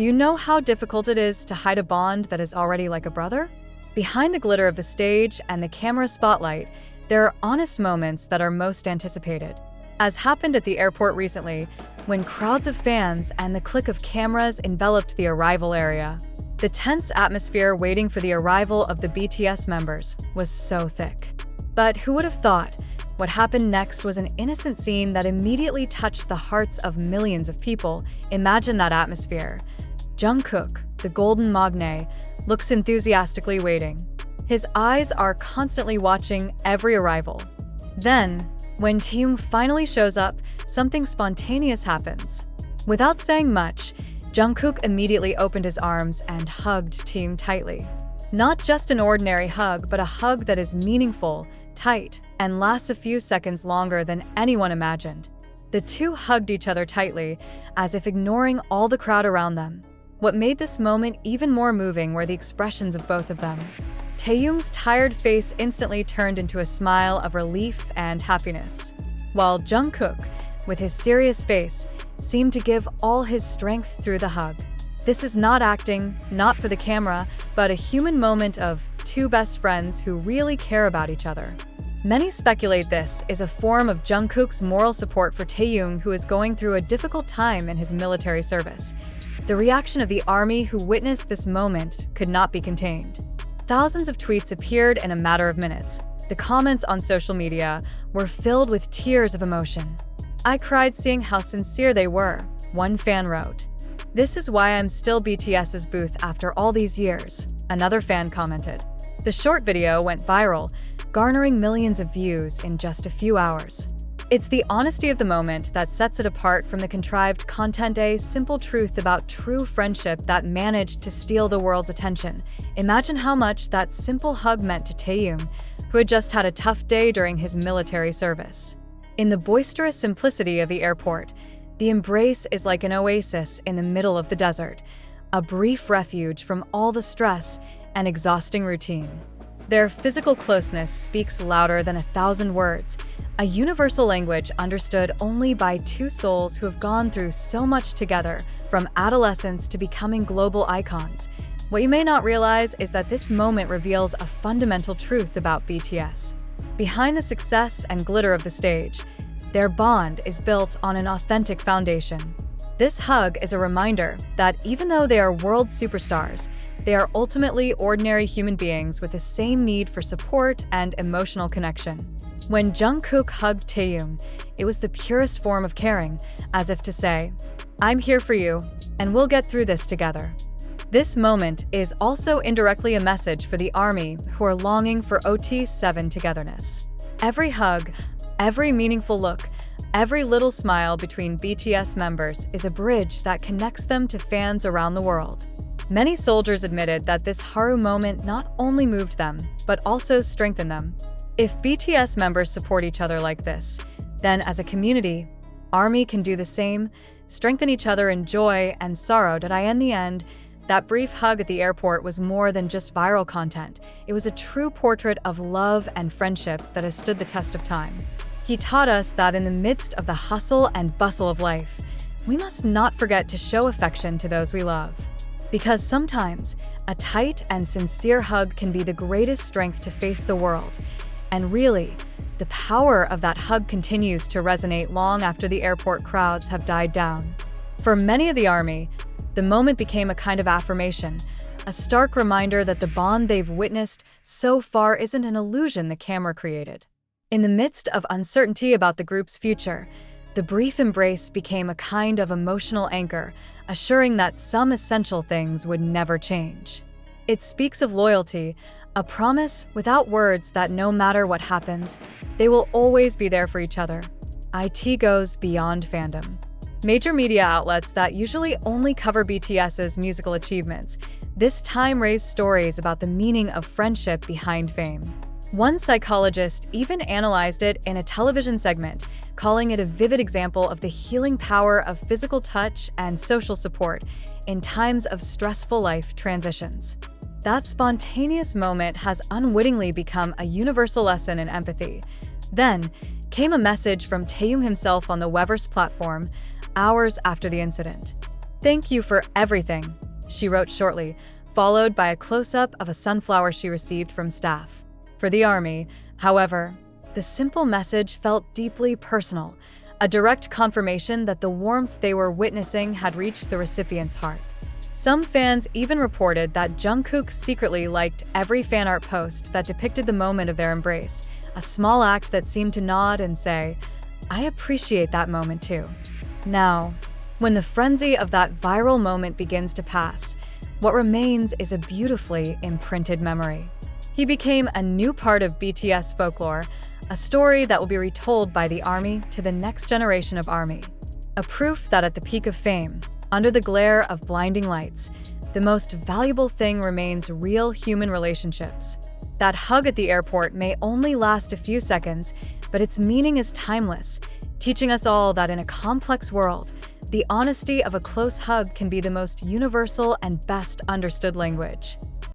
Do you know how difficult it is to hide a bond that is already like a brother? Behind the glitter of the stage and the camera spotlight, there are honest moments that are most anticipated. As happened at the airport recently, when crowds of fans and the click of cameras enveloped the arrival area. The tense atmosphere waiting for the arrival of the BTS members was so thick. But who would have thought? What happened next was an innocent scene that immediately touched the hearts of millions of people. Imagine that atmosphere. Jungkook, the golden magne, looks enthusiastically waiting. His eyes are constantly watching every arrival. Then, when Taehyung finally shows up, something spontaneous happens. Without saying much, Jungkook immediately opened his arms and hugged Taehyung tightly. Not just an ordinary hug, but a hug that is meaningful, tight, and lasts a few seconds longer than anyone imagined. The two hugged each other tightly, as if ignoring all the crowd around them. What made this moment even more moving were the expressions of both of them. Taehyung's tired face instantly turned into a smile of relief and happiness, while Jungkook, with his serious face, seemed to give all his strength through the hug. This is not acting, not for the camera, but a human moment of two best friends who really care about each other. Many speculate this is a form of Jungkook's moral support for Taehyung, who is going through a difficult time in his military service. The reaction of the army who witnessed this moment could not be contained. Thousands of tweets appeared in a matter of minutes. The comments on social media were filled with tears of emotion. "I cried seeing how sincere they were," one fan wrote. "This is why I'm still BTS's booth after all these years," another fan commented. The short video went viral, garnering millions of views in just a few hours. It's the honesty of the moment that sets it apart from the contrived content, a simple truth about true friendship that managed to steal the world's attention. Imagine how much that simple hug meant to Taehyung, who had just had a tough day during his military service. In the boisterous simplicity of the airport, the embrace is like an oasis in the middle of the desert, a brief refuge from all the stress and exhausting routine. Their physical closeness speaks louder than 1,000 words, a universal language understood only by two souls who have gone through so much together, from adolescence to becoming global icons. What you may not realize is that this moment reveals a fundamental truth about BTS. Behind the success and glitter of the stage, their bond is built on an authentic foundation. This hug is a reminder that even though they are world superstars, they are ultimately ordinary human beings with the same need for support and emotional connection. When Jungkook hugged Taehyung, it was the purest form of caring, as if to say, "I'm here for you, and we'll get through this together." This moment is also indirectly a message for the ARMY who are longing for OT7 togetherness. Every hug, every meaningful look, every little smile between BTS members is a bridge that connects them to fans around the world. Many soldiers admitted that this Haru moment not only moved them, but also strengthened them. If BTS members support each other like this, then as a community, ARMY can do the same, strengthen each other in joy and sorrow. In the end, that brief hug at the airport was more than just viral content. It was a true portrait of love and friendship that has stood the test of time. He taught us that in the midst of the hustle and bustle of life, we must not forget to show affection to those we love. Because sometimes, a tight and sincere hug can be the greatest strength to face the world. And really, the power of that hug continues to resonate long after the airport crowds have died down. For many of the ARMY, the moment became a kind of affirmation, a stark reminder that the bond they've witnessed so far isn't an illusion the camera created. In the midst of uncertainty about the group's future, the brief embrace became a kind of emotional anchor, assuring that some essential things would never change. It speaks of loyalty, a promise without words that no matter what happens, they will always be there for each other. IT goes beyond fandom. Major media outlets that usually only cover BTS's musical achievements, this time raised stories about the meaning of friendship behind fame. One psychologist even analyzed it in a television segment, calling it a vivid example of the healing power of physical touch and social support in times of stressful life transitions. That spontaneous moment has unwittingly become a universal lesson in empathy. Then came a message from Taehyung himself on the Weverse platform, hours after the incident. "Thank you for everything," she wrote shortly, followed by a close-up of a sunflower she received from staff. For the army, however, the simple message felt deeply personal, a direct confirmation that the warmth they were witnessing had reached the recipient's heart. Some fans even reported that Jungkook secretly liked every fan art post that depicted the moment of their embrace, a small act that seemed to nod and say, "I appreciate that moment too." Now, when the frenzy of that viral moment begins to pass, what remains is a beautifully imprinted memory. He became a new part of BTS folklore, a story that will be retold by the ARMY to the next generation of ARMY. A proof that at the peak of fame, under the glare of blinding lights, the most valuable thing remains real human relationships. That hug at the airport may only last a few seconds, but its meaning is timeless, teaching us all that in a complex world, the honesty of a close hug can be the most universal and best understood language.